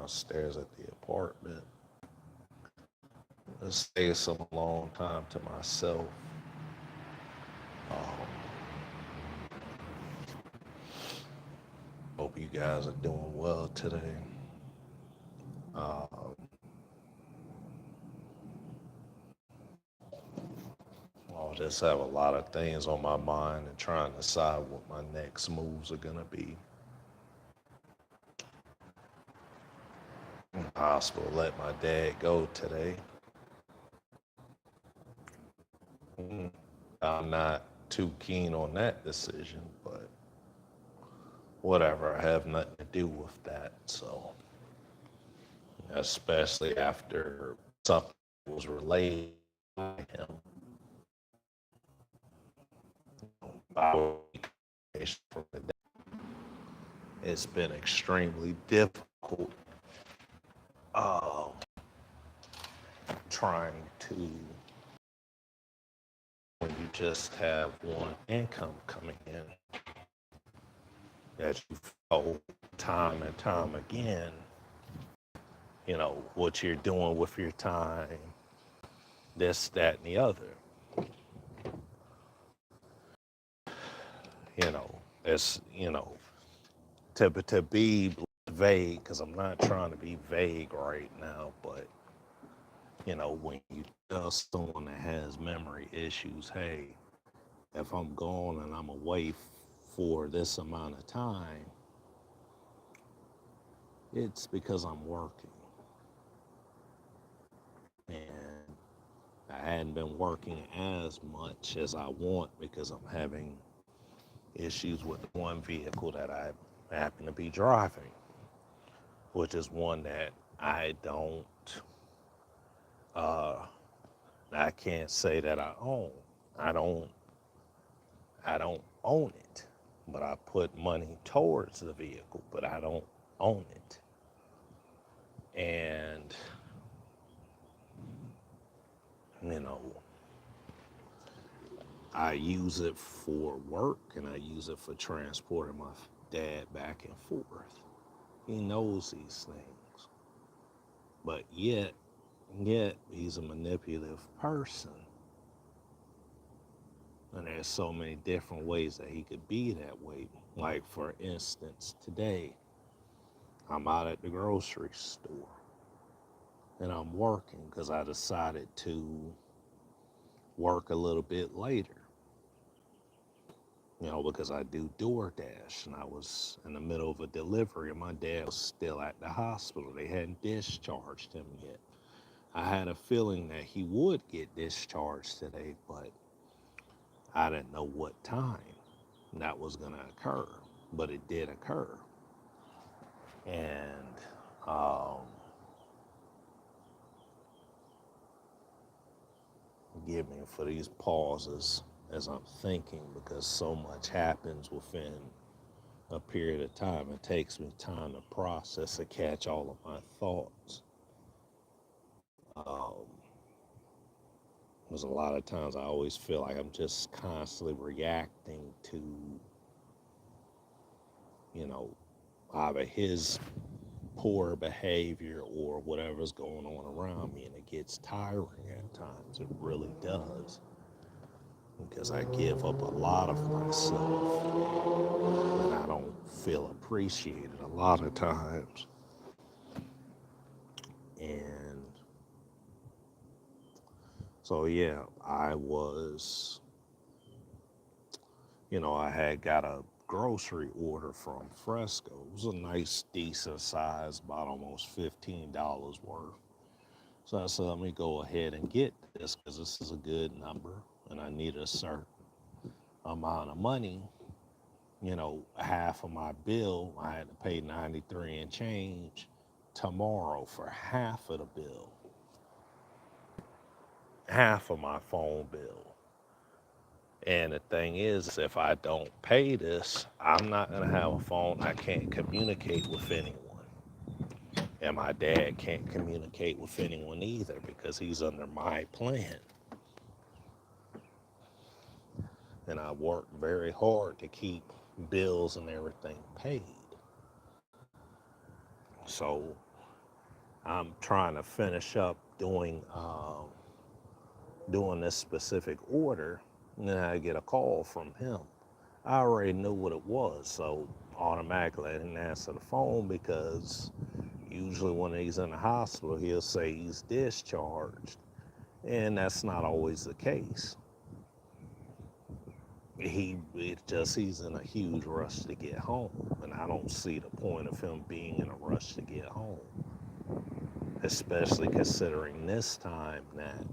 downstairs at the apartment. I stay some long time to myself. Um, Hope you guys are doing well today. Um, I'll just have a lot of things on my mind and trying to decide what my next moves are gonna be. Hospital let my dad go today. Mm, I'm not too keen on that decision, but whatever. I have nothing to do with that. So, especially after something was relayed by him, I from the it's been extremely difficult uh, trying to, when you just have one income coming in, that you feel time and time again, what you're doing with your time, this, that, and the other. It's, to be vague, because I'm not trying to be vague right now, but, when you tell someone that has memory issues, hey, if I'm gone and I'm away for this amount of time, it's because I'm working. And I hadn't been working as much as I want because I'm having issues with one vehicle that I happen to be driving, which is one that uh, I can't say that I own. I don't, I don't own it, but I put money towards the vehicle, but I don't own it. And, you know, I use it for work and I use it for transporting my dad back and forth. He knows these things. But yet he's a manipulative person. And there's so many different ways that he could be that way. Like, for instance, today I'm out at the grocery store and I'm working because I decided to work a little bit later, because I do DoorDash, and I was in the middle of a delivery and my dad was still at the hospital. They hadn't discharged him yet. I had a feeling that he would get discharged today, but I didn't know what time that was going to occur, but it did occur. And forgive me for these pauses as I'm thinking, because so much happens within a period of time. It takes me time to process and catch all of my thoughts. Um, there's a lot of times I always feel like I'm just constantly reacting to, you know, either his poor behavior or whatever's going on around me, and it gets tiring at times. It really does, because I give up a lot of myself and I don't feel appreciated a lot of times. And so, yeah, I had got a grocery order from Fresco. It was a nice, decent size, about almost $15 worth. So I said, let me go ahead and get this because this is a good number and I need a certain amount of money. Half of my bill, I had to pay 93 and change tomorrow for half of the bill, half of my phone bill. And the thing is, if I don't pay this, I'm not going to have a phone. I can't communicate with anyone. And my dad can't communicate with anyone either because he's under my plan. And I work very hard to keep bills and everything paid. So, I'm trying to finish up doing this specific order, and then I get a call from him. I already knew what it was, so automatically I didn't answer the phone because usually when he's in the hospital, he'll say he's discharged, and that's not always the case. He's in a huge rush to get home, and I don't see the point of him being in a rush to get home, especially considering this time that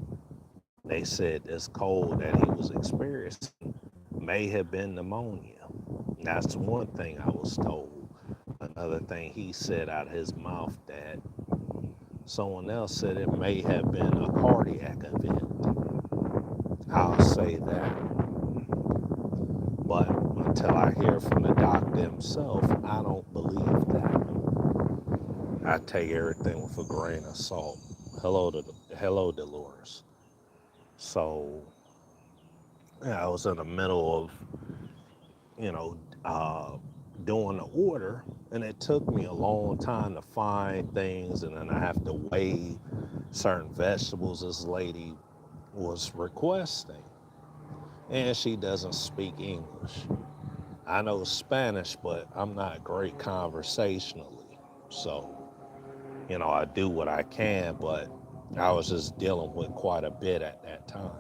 they said this cold that he was experiencing may have been pneumonia. That's one thing I was told. Another thing he said out of his mouth that someone else said it may have been a cardiac event. I'll say that. But until I hear from the doctor himself, I don't believe that. I take everything with a grain of salt. Hello, Dolores. So yeah, I was in the middle of, you know, uh, doing the order, and it took me a long time to find things, and then I have to weigh certain vegetables this lady was requesting, and she doesn't speak English. I know Spanish, but I'm not great conversationally. So, I do what I can, but I was just dealing with quite a bit at that time.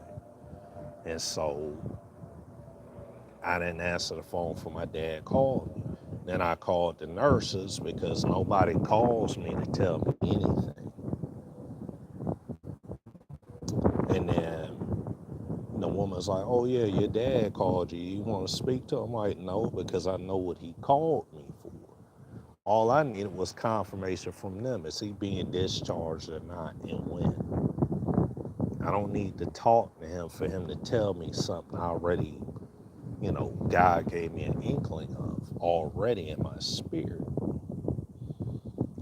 And so I didn't answer the phone for my dad called me. Then I called the nurses because nobody calls me to tell me anything. And then the woman's like, "Oh yeah, your dad called you. You want to speak to him?" I'm like, "No, because I know what he called me for. All I needed was confirmation from them. Is he being discharged or not, and when? I don't need to talk to him for him to tell me something I already, God gave me an inkling of already in my spirit.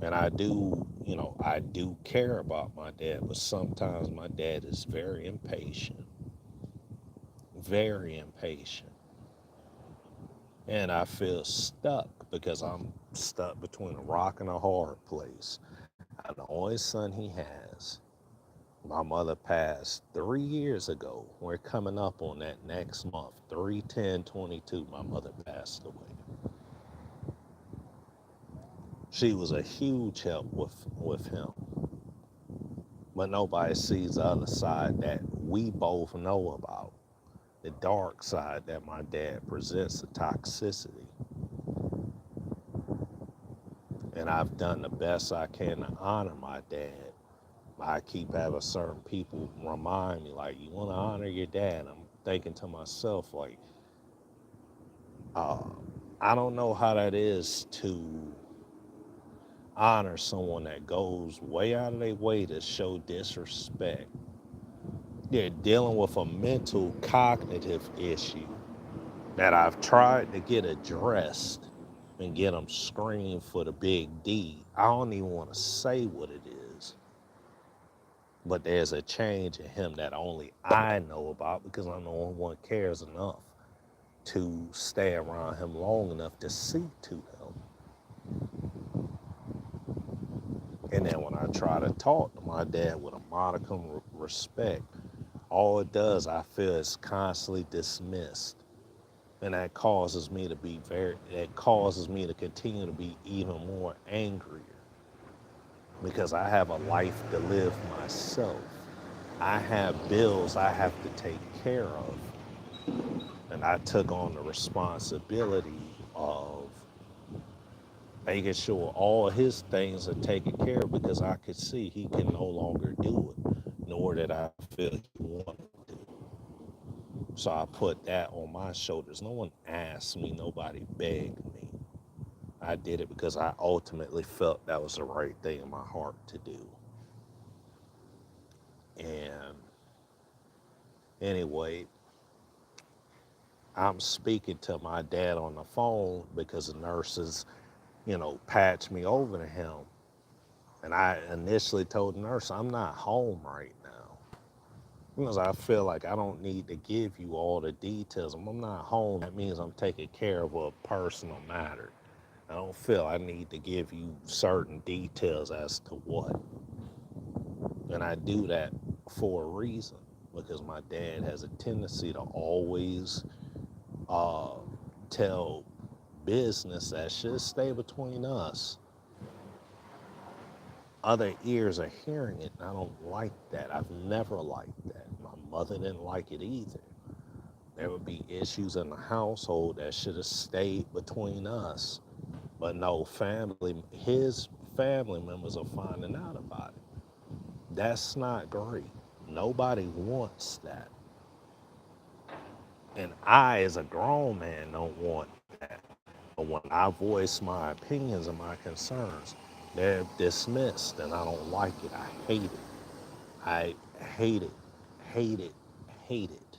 And I do care about my dad, but sometimes my dad is very impatient, very impatient. And I feel stuck because I'm stuck between a rock and a hard place. I'm the only son he has. My mother passed 3 years ago. We're coming up on that next month. 3/10/22, my mother passed away. She was a huge help with him. But nobody sees the other side that we both know about. The dark side that my dad presents, the toxicity. And I've done the best I can to honor my dad. I keep having certain people remind me, like, you want to honor your dad. I'm thinking to myself, like, uh, I don't know how that is to honor someone that goes way out of their way to show disrespect. They're dealing with a mental cognitive issue that I've tried to get addressed and get them screened for the big D. I don't even want to say what it is, but there's a change in him that only I know about because I'm the only one cares enough to stay around him long enough to see to him. And then when I try to talk to my dad with a modicum of respect, all it does, I feel, is constantly dismissed. And that causes me to continue to be even more angrier because I have a life to live myself. I have bills I have to take care of. And I took on the responsibility of making sure all his things are taken care of because I could see he can no longer do it, nor did I feel he wanted to. So I put that on my shoulders. No one asked me, nobody begged me. I did it because I ultimately felt that was the right thing in my heart to do. And anyway, I'm speaking to my dad on the phone because the nurses, patched me over to him. And I initially told the nurse, I'm not home right now. Because I feel like I don't need to give you all the details. If I'm not home, that means I'm taking care of a personal matter. I don't feel I need to give you certain details as to what. And I do that for a reason because my dad has a tendency to always uh, tell business that should stay between us. Other ears are hearing it, and I don't like that. I've never liked that. My mother didn't like it either. There would be issues in the household that should have stayed between us. But no, his family members are finding out about it. That's not great. Nobody wants that. And I, as a grown man, don't want that. But when I voice my opinions and my concerns, they're dismissed, and I don't like it. I hate it. I hate it, hate it, hate it.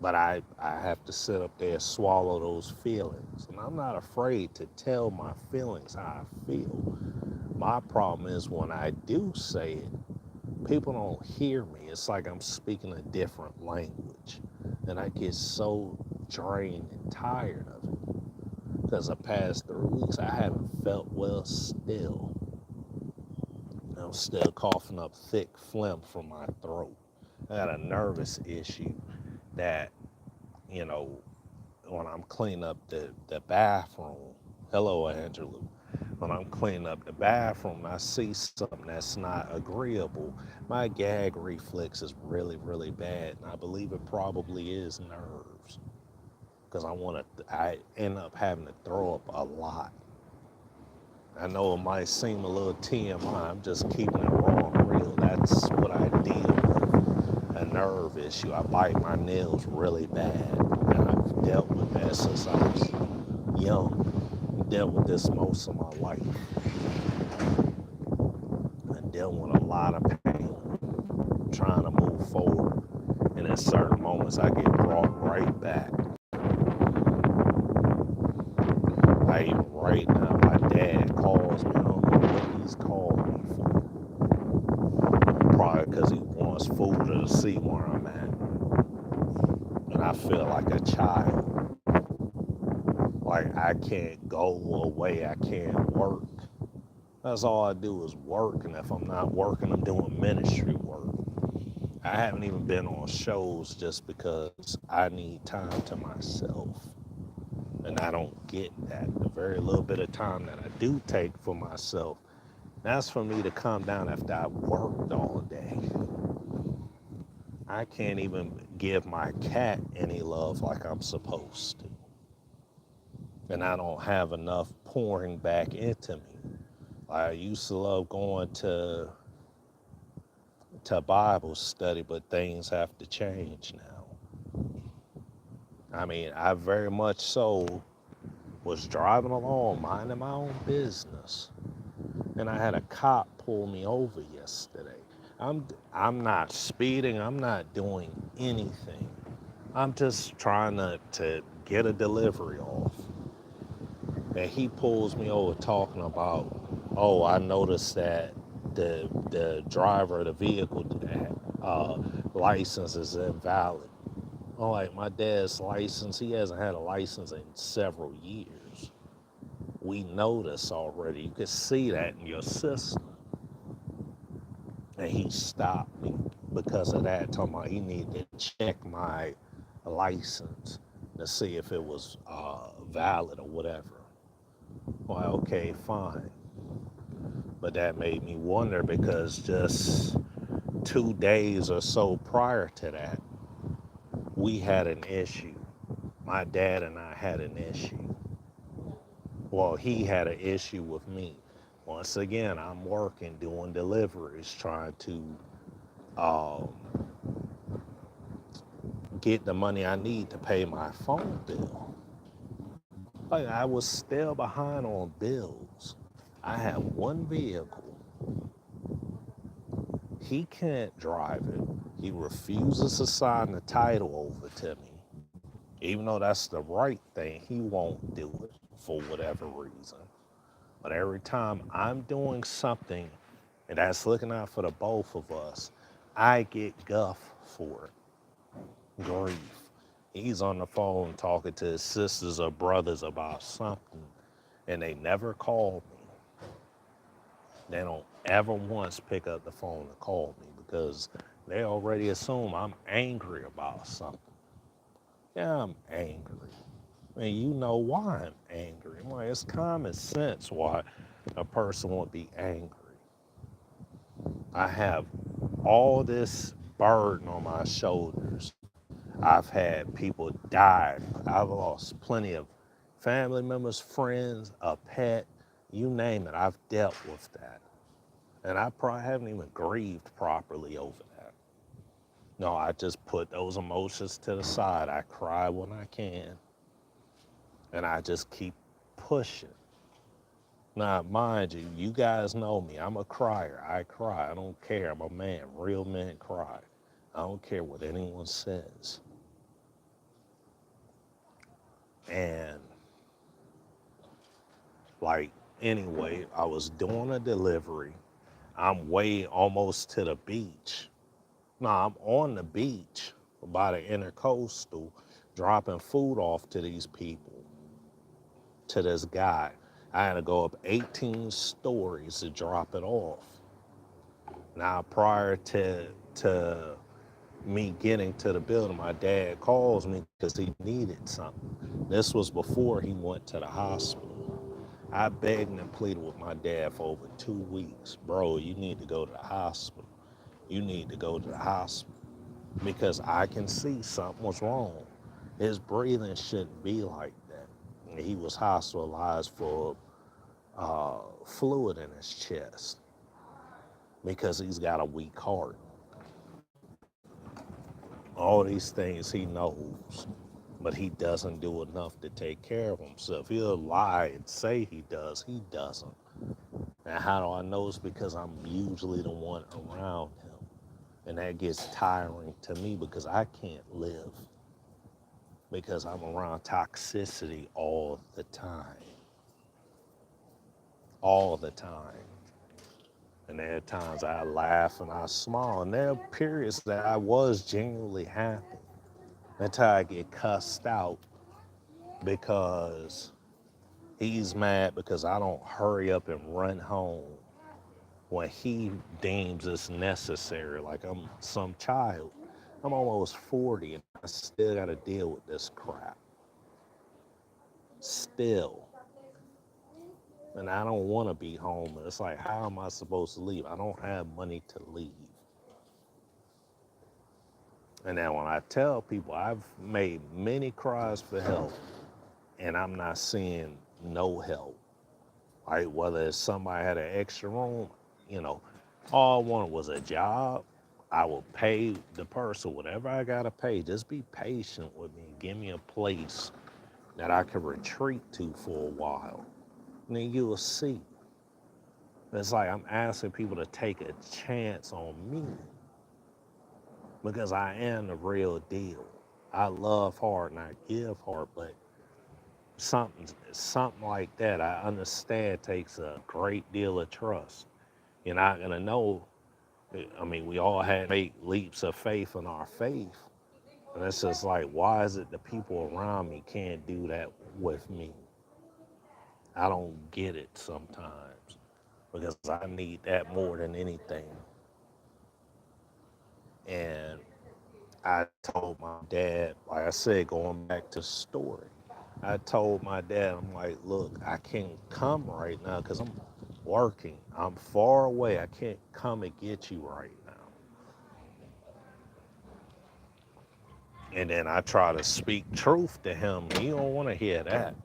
But I have to sit up there and swallow those feelings. And I'm not afraid to tell my feelings how I feel. My problem is when I do say it, people don't hear me. It's like I'm speaking a different language. And I get so drained and tired of it. Because the past 3 weeks, I haven't felt well still. I'm still coughing up thick phlegm from my throat. I got a nervous issue that, you know, when I'm cleaning up the bathroom, hello, Angela. When I'm cleaning up the bathroom, I see something that's not agreeable. My gag reflex is really, really bad. And I believe it probably is nerves. Because I end up having to throw up a lot. I know it might seem a little TMI. I'm just keeping it raw and real. That's what I deal with. A nerve issue. I bite my nails really bad. And I've dealt with that since I was young. I dealt with this most of my life. I dealt with a lot of pain, trying to move forward. And in certain moments, I get brought right back. Like right now, my dad calls me. I don't know what he's called me for. Probably because he wants food or to see where I'm at. And I feel like a child. Like I can't go away. I can't work. That's all I do is work. And if I'm not working, I'm doing ministry work. I haven't even been on shows just because I need time to myself. And I don't get that. The very little bit of time that I do take for myself, that's for me to calm down after I've worked all day. I can't even give my cat any love like I'm supposed to. And I don't have enough pouring back into me. I used to love going to Bible study, but things have to change now. I mean, I very much so was driving along, minding my own business, and I had a cop pull me over yesterday. I'm not speeding. I'm not doing anything. I'm just trying to get a delivery off. And he pulls me over talking about, oh, I noticed that the driver of the vehicle license is invalid. I'm like, my dad's license, he hasn't had a license in several years. We know this already. You can see that in your system. And he stopped me because of that, talking about he needed to check my license to see if it was valid or whatever. Well, okay, fine. But that made me wonder because just 2 days or so prior to that, we had an issue. My dad and I had an issue. Well, he had an issue with me. Once again, I'm working, doing deliveries, trying to um, get the money I need to pay my phone bill. Like I was still behind on bills. I have one vehicle. He can't drive it. He refuses to sign the title over to me. Even though that's the right thing, he won't do it for whatever reason. But every time I'm doing something and that's looking out for the both of us, I get guff for it. Grief. He's on the phone talking to his sisters or brothers about something, and they never call me. They don't ever once pick up the phone to call me because they already assume I'm angry about something. Yeah, I'm angry. And you know why I'm angry. I'm like, it's common sense why a person would be angry. I have all this burden on my shoulders. I've had people die. I've lost plenty of family members, friends, a pet, you name it. I've dealt with that. And I probably haven't even grieved properly over that. No, I just put those emotions to the side. I cry when I can, and I just keep pushing. Now, mind you, you guys know me. I'm a crier. I cry. I don't care. I'm a man. Real men cry. I don't care what anyone says. And, like, anyway, I was doing a delivery. I'm way almost to the beach. No, I'm on the beach by the intercoastal dropping food off to these people, to this guy. I had to go up 18 stories to drop it off. Now, prior to me getting to the building, my dad calls me because he needed something. This was before he went to the hospital. I begged and pleaded with my dad for over 2 weeks. Bro, you need to go to the hospital. You need to go to the hospital because I can see something was wrong. His breathing shouldn't be like that. And he was hospitalized for fluid in his chest because he's got a weak heart. All these things he knows, but he doesn't do enough to take care of himself. He'll lie and say he does, he doesn't. And how do I know? It's because I'm usually the one around him. And that gets tiring to me because I can't live because I'm around toxicity all the time. All the time. And there are times I laugh and I smile. And there are periods that I was genuinely happy until I get cussed out because he's mad because I don't hurry up and run home when he deems it's necessary, like I'm some child. I'm almost 40 and I still got to deal with this crap. Still. And I don't want to be home. It's like, how am I supposed to leave? I don't have money to leave. And then when I tell people I've made many cries for help and I'm not seeing no help, like whether it's somebody had an extra room, you know, all I wanted was a job. I will pay the person whatever I gotta pay. Just be patient with me. Give me a place that I can retreat to for a while. And then you'll see. It's like I'm asking people to take a chance on me because I am the real deal. I love hard and I give hard, but something like that, I understand takes a great deal of trust. You're not gonna know. I mean, we all had to make leaps of faith in our faith. And it's just like, why is it the people around me can't do that with me? I don't get it sometimes because I need that more than anything. And I told my dad, like I said, going back to the story, I told my dad, I'm like, look, I can't come right now because I'm working. I'm far away. I can't come and get you right now. And then I try to speak truth to him. He don't want to hear that.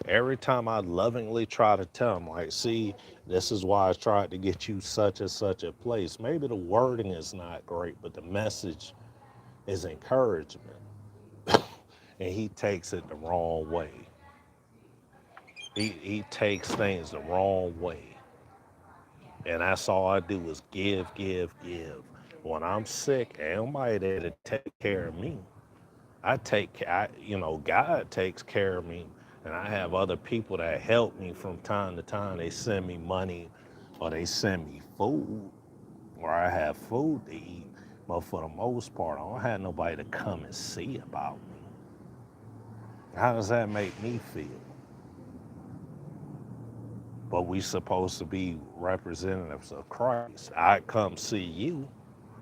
Every time I lovingly try to tell him, like, see, this is why I tried to get you such and such a place. Maybe the wording is not great, but the message is encouragement. And he takes it the wrong way. He takes things the wrong way. And that's all I do is give, give, give. When I'm sick, ain't nobody there to take care of me. God takes care of me, and I have other people that help me from time to time. They send me money, or they send me food, or I have food to eat. But for the most part, I don't have nobody to come and see about me. How does that make me feel? but we supposed to be representatives of Christ. I come see you,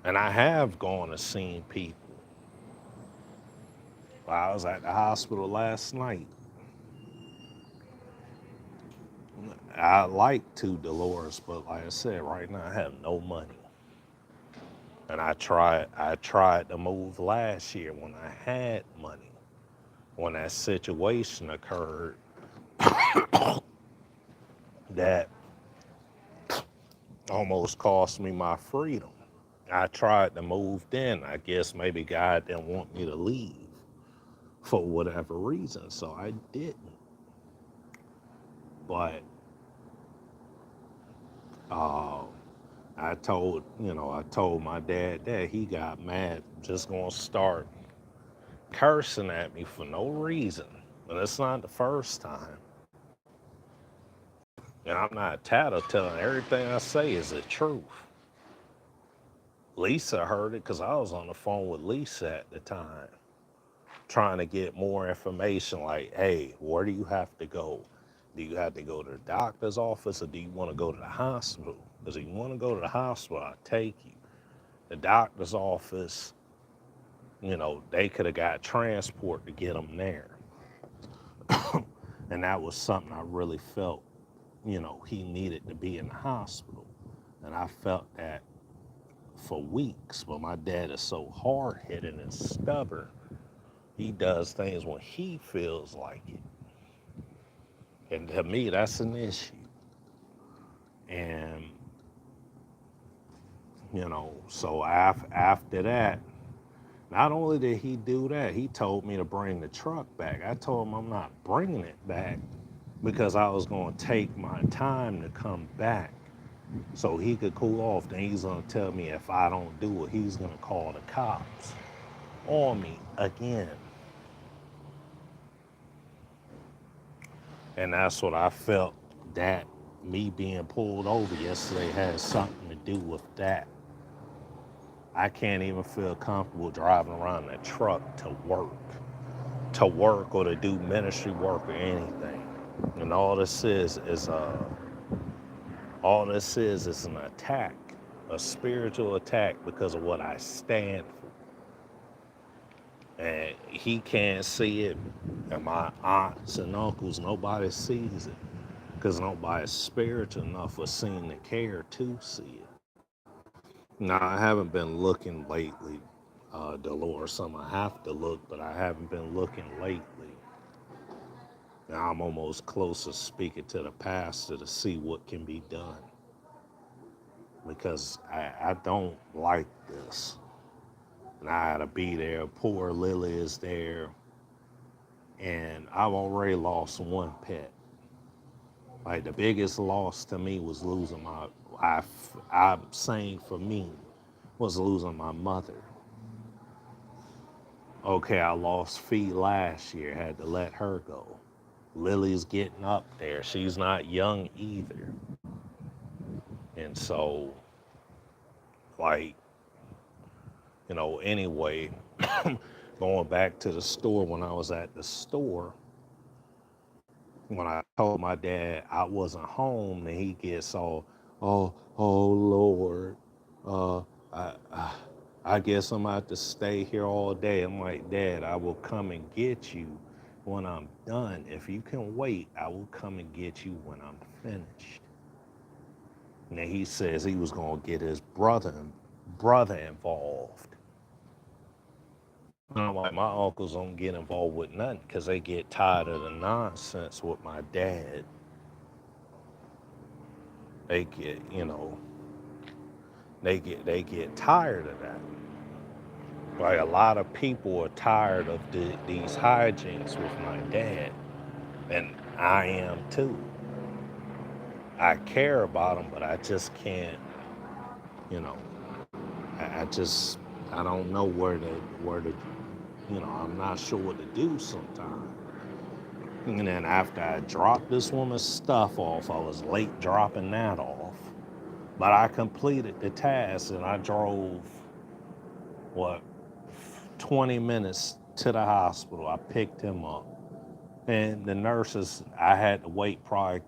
and I have gone and seen people. I was at the hospital last night. I like to, Dolores, but like I said, right now I have no money. And I tried to move last year when I had money. When that situation occurred that almost cost me my freedom. I tried to move then. I guess maybe God didn't want me to leave for whatever reason, so I didn't. But uh, I told my dad that he got mad, just gonna start cursing at me for no reason. And it's not the first time. And I'm not tattletelling. Everything I say is the truth. Lisa heard it because I was on the phone with Lisa at the time, trying to get more information like, hey, where do you have to go? Do you have to go to the doctor's office or do you want to go to the hospital? Because if you want to go to the hospital, I'll take you. The doctor's office, they could have got transport to get them there. And that was something I really felt, he needed to be in the hospital. And I felt that for weeks, but my dad is so hard-headed and stubborn. He does things when he feels like it. And to me, that's an issue. And, so after that, not only did he do that, he told me to bring the truck back. I told him I'm not bringing it back because I was going to take my time to come back so he could cool off. Then he's going to tell me if I don't do it, he's going to call the cops on me again. And that's what I felt, that me being pulled over yesterday had something to do with that. I can't even feel comfortable driving around that truck to work or to do ministry work or anything. And all this is an attack, a spiritual attack because of what I stand for. And he can't see it, and my aunts and uncles, nobody sees it because nobody's spiritual enough or seen the care to see it. Now, I haven't been looking lately, Dolores. Some I have to look, but I haven't been looking lately. Now I'm almost close to speaking to the pastor to see what can be done because I don't like this. And I had to be there. Poor Lily is there. And I've already lost one pet. Like the biggest loss to me was losing I'm saying for me, was losing my mother. Okay, I lost Fee last year, had to let her go. Lily's getting up there. She's not young either. And so, like, anyway, going back to the store, when I was at the store, when I told my dad I wasn't home, then he gets all, oh Lord, uh, I guess I'm about to stay here all day. I'm like, Dad, I will come and get you when I'm done. If you can wait, I will come and get you when I'm finished. And then he says he was gonna get his brother involved. And I'm like, my uncles don't get involved with nothing because they get tired of the nonsense with my dad. They get, they get tired of that. Like a lot of people are tired of these hijinks with my dad, and I am too. I care about him, but I just can't, you know. I don't know where to, I'm not sure what to do sometimes. And then after I dropped this woman's stuff off, I was late dropping that off. But I completed the task and I drove, what, 20 minutes to the hospital. I picked him up. And the nurses, I had to wait probably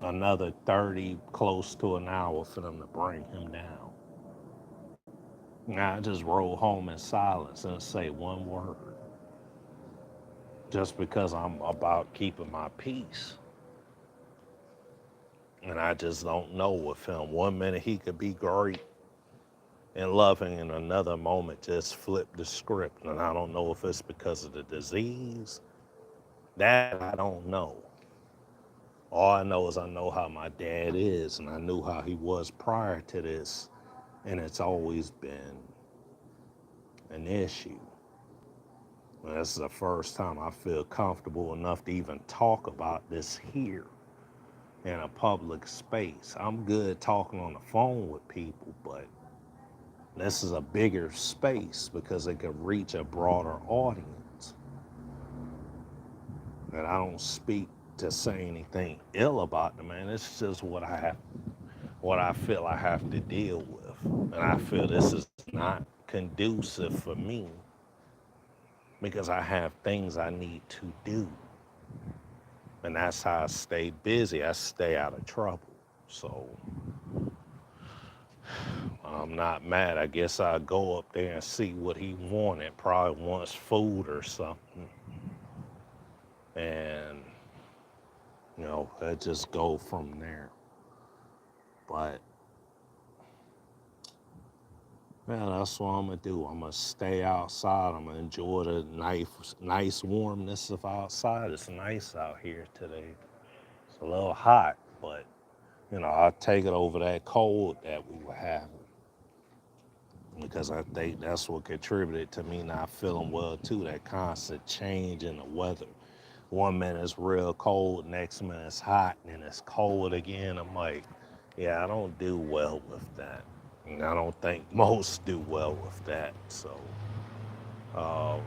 another 30, close to an hour for them to bring him down. Now I just roll home in silence and say one word, just because I'm about keeping my peace. And I just don't know with him. One minute he could be great and loving, and another moment just flip the script. And I don't know if it's because of the disease. That I don't know. All I know is I know how my dad is, and I knew how he was prior to this, and it's always been an issue. And this is the first time I feel comfortable enough to even talk about this here in a public space. I'm good talking on the phone with people, but this is a bigger space because it can reach a broader audience. And I don't speak to say anything ill about the man. It's just what I feel I have to deal with. And I feel this is not conducive for me because I have things I need to do. And that's how I stay busy. I stay out of trouble. So I'm not mad. I guess I'll go up there and see what he wanted. Probably wants food or something. And, I just go from there. But, man, that's what I'm going to do. I'm going to stay outside. I'm going to enjoy the nice warmness of outside. It's nice out here today. It's a little hot, but, I'll take it over that cold that we were having. Because I think that's what contributed to me not feeling well, too, that constant change in the weather. One minute it's real cold, next minute it's hot, and then it's cold again. I'm like, yeah, I don't do well with that. And I don't think most do well with that. So, um,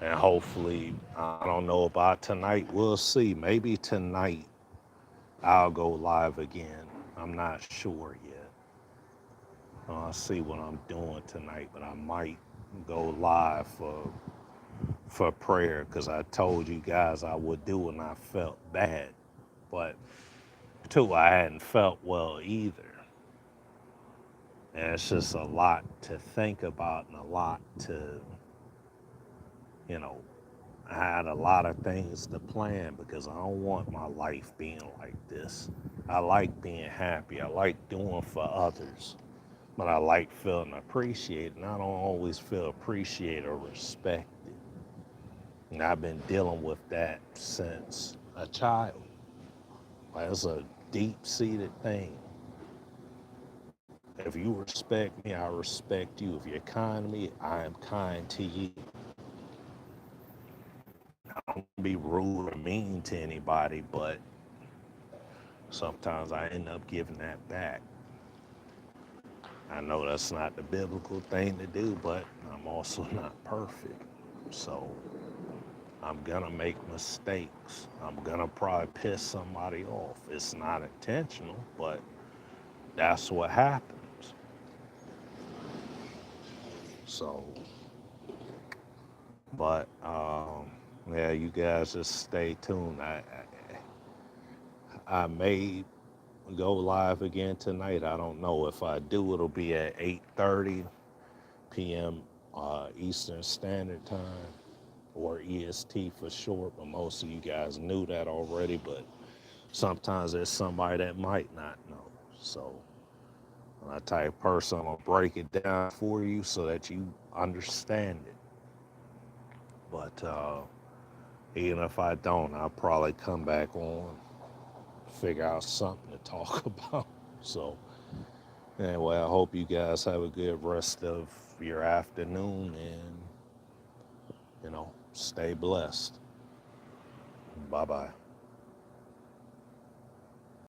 and hopefully, I don't know about tonight. We'll see. Maybe tonight I'll go live again. I'm not sure yet. I'll see what I'm doing tonight, but I might go live for prayer because I told you guys I would do it and I felt bad. But two, I hadn't felt well either. And it's just a lot to think about and a lot to, you know, I had a lot of things to plan because I don't want my life being like this. I like being happy. I like doing for others. But I like feeling appreciated, and I don't always feel appreciated or respected. And I've been dealing with that since a child. Like, it's a deep-seated thing. If you respect me, I respect you. If you're kind to me, I am kind to you. I don't be rude or mean to anybody, but sometimes I end up giving that back. I know that's not the biblical thing to do, but I'm also not perfect. So I'm gonna make mistakes. I'm gonna probably piss somebody off. It's not intentional, but that's what happens. So, but yeah, you guys just stay tuned. I may go live again tonight. I don't know. If I do, it'll be at 8:30 p.m. Eastern Standard Time, or EST for short, but most of you guys knew that already, but sometimes there's somebody that might not know. So I'm that type of person, I'm gonna break it down for you so that you understand it. But even if I don't, I'll probably come back on, figure out something to talk about. So anyway, I hope you guys have a good rest of your afternoon, and stay blessed. Bye bye.